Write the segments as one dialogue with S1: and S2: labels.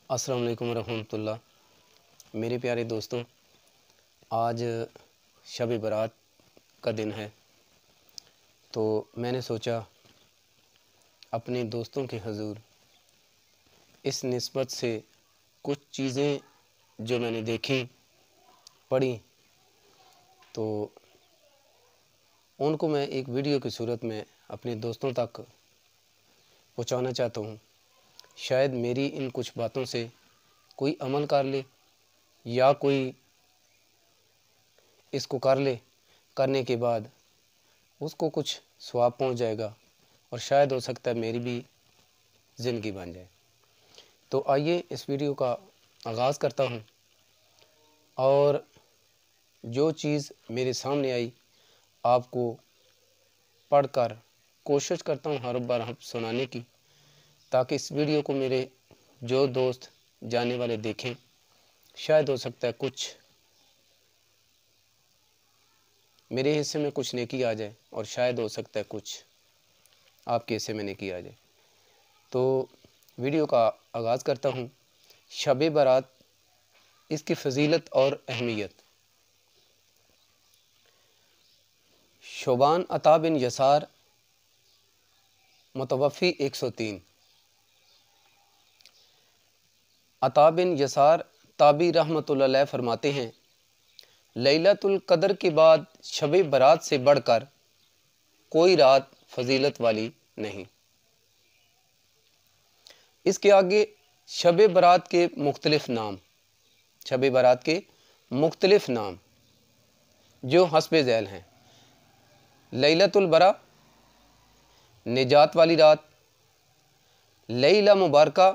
S1: السلام علیکم ورحمۃ اللہ۔ میرے پیارے دوستوں، آج شب برات کا دن ہے، تو میں نے سوچا اپنے دوستوں کے حضور اس نسبت سے کچھ چیزیں جو میں نے دیکھیں پڑھی تو ان کو میں ایک ویڈیو کی صورت میں اپنے دوستوں تک پہنچانا چاہتا ہوں۔ شاید میری ان کچھ باتوں سے کوئی عمل کر لے یا کوئی اس کو کر لے، کرنے کے بعد اس کو کچھ ثواب پہنچ جائے گا اور شاید ہو سکتا ہے میری بھی زندگی بن جائے۔ تو آئیے اس ویڈیو کا آغاز کرتا ہوں، اور جو چیز میرے سامنے آئی آپ کو پڑھ کر کوشش کرتا ہوں ہر بار سنانے کی، تاکہ اس ویڈیو کو میرے جو دوست جانے والے دیکھیں، شاید ہو سکتا ہے کچھ میرے حصے میں کچھ نیکی آ جائے اور شاید ہو سکتا ہے کچھ آپ کے حصے میں نیکی آ جائے۔ تو ویڈیو کا آغاز کرتا ہوں۔ شب برات، اس کی فضیلت اور اہمیت۔ شوبان عطا بن یسار متوفی 103۔ عطا بن یسار تابعی رحمۃ اللہ علیہ فرماتے ہیں، لیلۃ القدر کے بعد شب برات سے بڑھ کر کوئی رات فضیلت والی نہیں۔ اس کے آگے شب برات کے مختلف نام، شب برات کے مختلف نام جو حسب ذیل ہیں: لیلۃ البرا، نجات والی رات، لیلہ مبارکہ،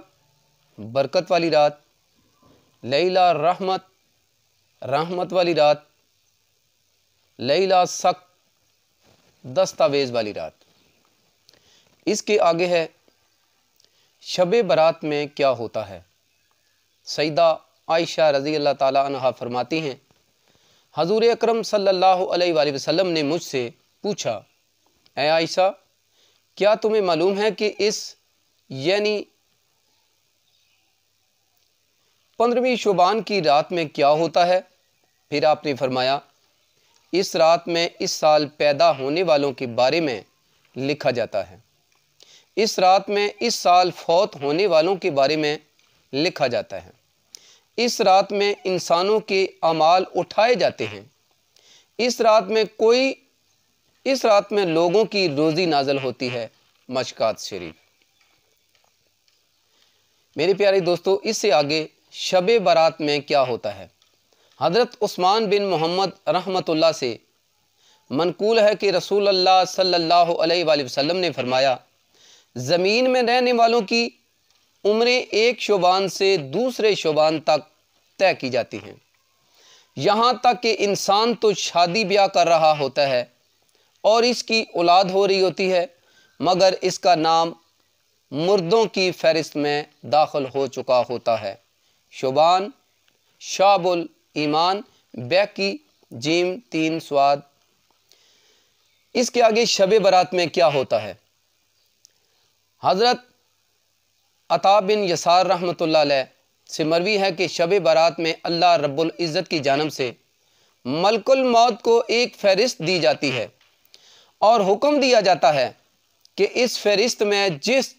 S1: برکت والی رات، لیلہ رحمت، رحمت والی رات، لیلہ سخت، دستاویز والی رات۔ اس کے آگے ہے شب برات میں کیا ہوتا ہے۔ سیدہ عائشہ رضی اللہ تعالیٰ عنہا فرماتی ہیں، حضور اکرم صلی اللہ علیہ وآلہ وسلم نے مجھ سے پوچھا، اے عائشہ، کیا تمہیں معلوم ہے کہ اس یعنی 15ویں شعبان کی رات میں کیا ہوتا ہے؟ پھر آپ نے فرمایا، اس رات میں اس سال پیدا ہونے والوں کے بارے میں لکھا جاتا ہے، اس رات میں اس سال فوت ہونے والوں کے بارے میں لکھا جاتا ہے، اس رات میں انسانوں کے اعمال اٹھائے جاتے ہیں، اس رات میں لوگوں کی روزی نازل ہوتی ہے۔ مشکات شریف۔ میرے پیارے دوستو، اس سے آگے شب برات میں کیا ہوتا ہے۔ حضرت عثمان بن محمد رحمۃ اللہ سے منقول ہے کہ رسول اللہ صلی اللہ علیہ وآلہ وسلم نے فرمایا، زمین میں رہنے والوں کی عمریں ایک شعبان سے دوسرے شعبان تک طے کی جاتی ہیں، یہاں تک کہ انسان تو شادی بیاہ کر رہا ہوتا ہے اور اس کی اولاد ہو رہی ہوتی ہے، مگر اس کا نام مردوں کی فہرست میں داخل ہو چکا ہوتا ہے۔ شعبان، شعب الایمان، بیکی، جیم 3 سواد۔ اس کے آگے شب برات میں کیا ہوتا ہے۔ حضرت عطا بن یسار رحمۃ اللہ علیہ سے مروی ہے کہ شب برات میں اللہ رب العزت کی جانب سے ملک الموت کو ایک فہرست دی جاتی ہے اور حکم دیا جاتا ہے کہ اس فہرست میں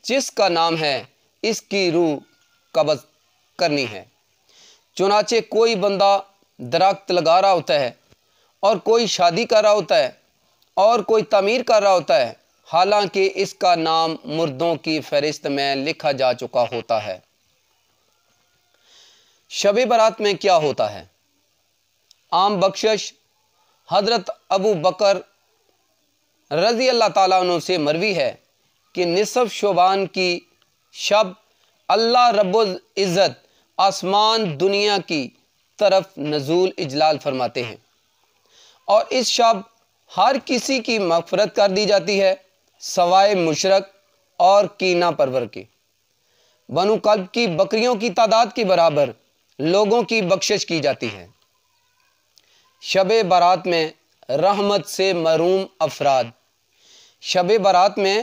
S1: جس کا نام ہے اس کی روح قبض کرنی ہے۔ چنانچہ کوئی بندہ درخت لگا رہا ہوتا ہے اور کوئی شادی کر رہا ہوتا ہے اور کوئی تعمیر کر رہا ہوتا ہے، حالانکہ اس کا نام مردوں کی فہرست میں لکھا جا چکا ہوتا ہے۔ شب برات میں کیا ہوتا ہے۔ عام بخشش۔ حضرت ابو بکر رضی اللہ تعالیٰ عنہ سے مروی ہے کہ نصف شعبان کی شب اللہ رب العزت آسمان دنیا کی طرف نزول اجلال فرماتے ہیں، اور اس شب ہر کسی کی مغفرت کر دی جاتی ہے سوائے مشرک اور کینہ پرور کے۔ بنو کلب کی بکریوں کی تعداد کے برابر لوگوں کی بخشش کی جاتی ہے۔ شب برات میں رحمت سے محروم افراد۔ شب برات میں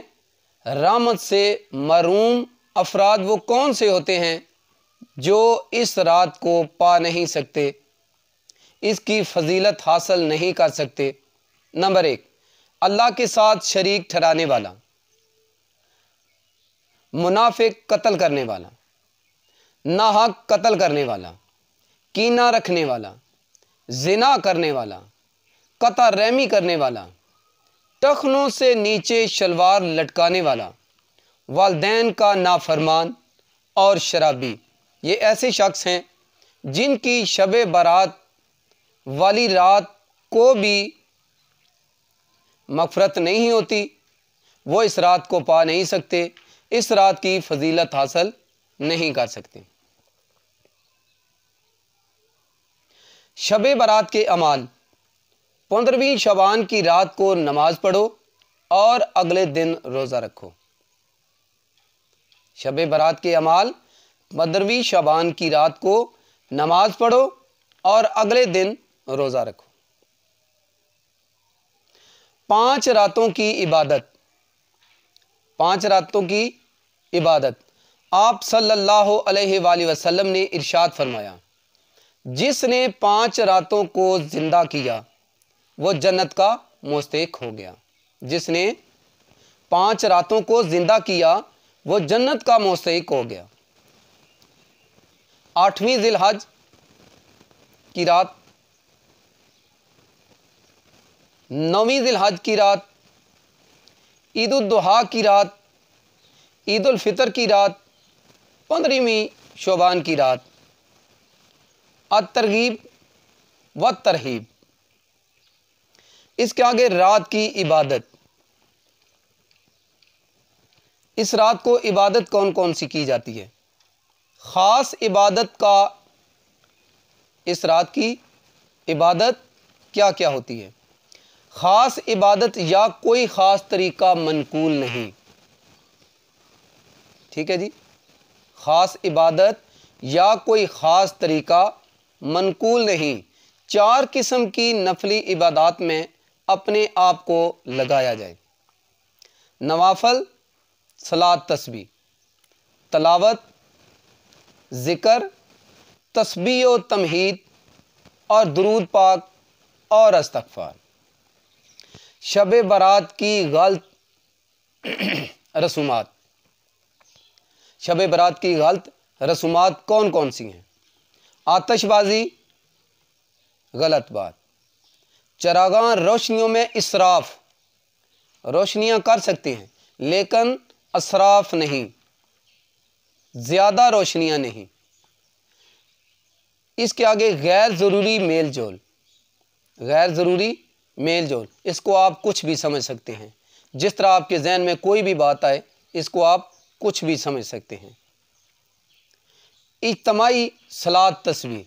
S1: رحمت سے محروم افراد وہ کون سے ہوتے ہیں جو اس رات کو پا نہیں سکتے، اس کی فضیلت حاصل نہیں کر سکتے۔ نمبر 1، اللہ کے ساتھ شریک ٹھہرانے والا، منافق قتل کرنے والا، ناحق قتل کرنے والا، کینہ رکھنے والا، زنا کرنے والا، قطع رحمی کرنے والا، ٹخنوں سے نیچے شلوار لٹکانے والا، والدین کا نافرمان اور شرابی، یہ ایسے شخص ہیں جن کی شب برات والی رات کو بھی مغفرت نہیں ہوتی، وہ اس رات کو پا نہیں سکتے، اس رات کی فضیلت حاصل نہیں کر سکتے۔ شب برات کے اعمال: 15ویں شعبان کی رات کو نماز پڑھو اور اگلے دن روزہ رکھو۔ شب برات کے اعمال: 15ویں شعبان کی رات کو نماز پڑھو اور اگلے دن روزہ رکھو۔ 5 راتوں کی عبادت: 5 راتوں کی عبادت آپ صلی اللہ علیہ وآلہ وسلم نے ارشاد فرمایا، جس نے 5 راتوں کو زندہ کیا وہ جنت کا مستحق ہو گیا۔ جس نے 5 راتوں کو زندہ کیا وہ جنت کا مستحق ہو گیا۔ 8ویں ذی الحج کی رات، 9ویں ذی الحج کی رات، عید الاضحیٰ کی رات، عید الفطر کی رات، 15ویں شعبان کی رات۔ الترغیب والترہیب، اس کے آگے رات کی عبادت۔ اس رات کو عبادت کون کون سی کی جاتی ہے؟ خاص عبادت کا، اس رات کی عبادت کیا کیا ہوتی ہے؟ خاص عبادت یا کوئی خاص طریقہ منقول نہیں، ٹھیک ہے جی، خاص عبادت یا کوئی خاص طریقہ منقول نہیں۔ 4 قسم کی نفلی عبادات میں اپنے آپ کو لگایا جائے: نوافل، صلاۃ، تسبیح، تلاوت، ذکر، تسبیح و تمہید اور درود پاک اور استغفار۔ شب برات کی غلط رسومات: شب برات کی غلط رسومات کون کون سی ہیں؟ آتش بازی غلط بات، چراغاں روشنیوں میں اسراف، روشنیاں کر سکتے ہیں لیکن اسراف نہیں، زیادہ روشنیاں نہیں۔ اس کے آگے غیر ضروری میل جول، غیر ضروری میل جول، اس کو آپ کچھ بھی سمجھ سکتے ہیں، جس طرح آپ کے ذہن میں کوئی بھی بات آئے اس کو آپ کچھ بھی سمجھ سکتے ہیں۔ اجتماعی صلاۃ، تسبیح،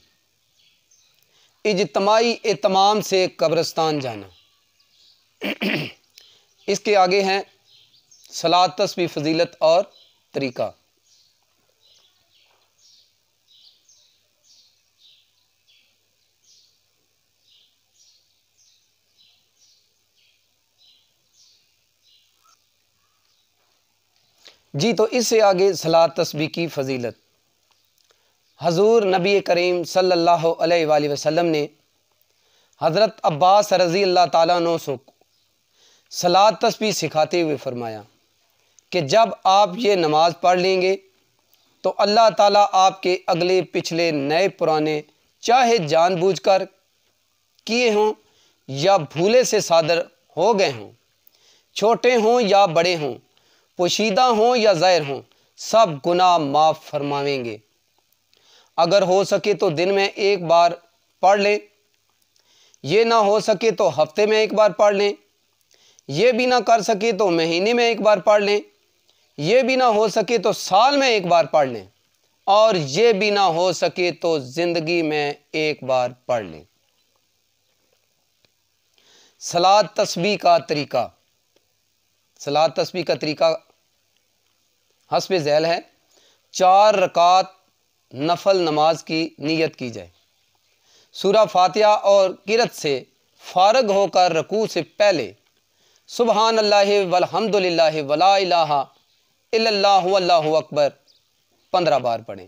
S1: اجتماعی اہتمام سے قبرستان جانا۔ اس کے آگے ہیں صلاۃ، تسبیح، فضیلت اور طریقہ۔ جی تو اس سے آگے صلاۃ، تسبیح کی فضیلت۔ حضور نبی کریم صلی اللہ علیہ وآلہ وسلم نے حضرت عباس رضی اللہ تعالیٰ عنہ کو صلاۃ، تسبیح سکھاتے ہوئے فرمایا کہ جب آپ یہ نماز پڑھ لیں گے تو اللہ تعالیٰ آپ کے اگلے پچھلے نئے پرانے چاہے جان بوجھ کر کیے ہوں یا بھولے سے صادر ہو گئے ہوں، چھوٹے ہوں یا بڑے ہوں، پوشیدہ ہوں یا ظاہر ہوں، سب گناہ معاف فرمائیں گے۔ اگر ہو سکے تو دن میں ایک بار پڑھ لیں، یہ نہ ہو سکے تو ہفتے میں ایک بار پڑھ لیں، یہ بھی نہ کر سکے تو مہینے میں ایک بار پڑھ لیں، یہ بھی نہ ہو سکے تو سال میں ایک بار پڑھ لیں، اور یہ بھی نہ ہو سکے تو زندگی میں ایک بار پڑھ لیں۔ صلاۃ، تسبیح کا طریقہ۔ صلاۃ، تسبیح کا طریقہ حسب ذیل ہے: 4 رکعت نفل نماز کی نیت کی جائے، سورہ فاتحہ اور قرأت سے فارغ ہو کر رکوع سے پہلے سبحان اللہ والحمد للہ ولا الہ الا اللہ واللہ اکبر 15 بار پڑھیں۔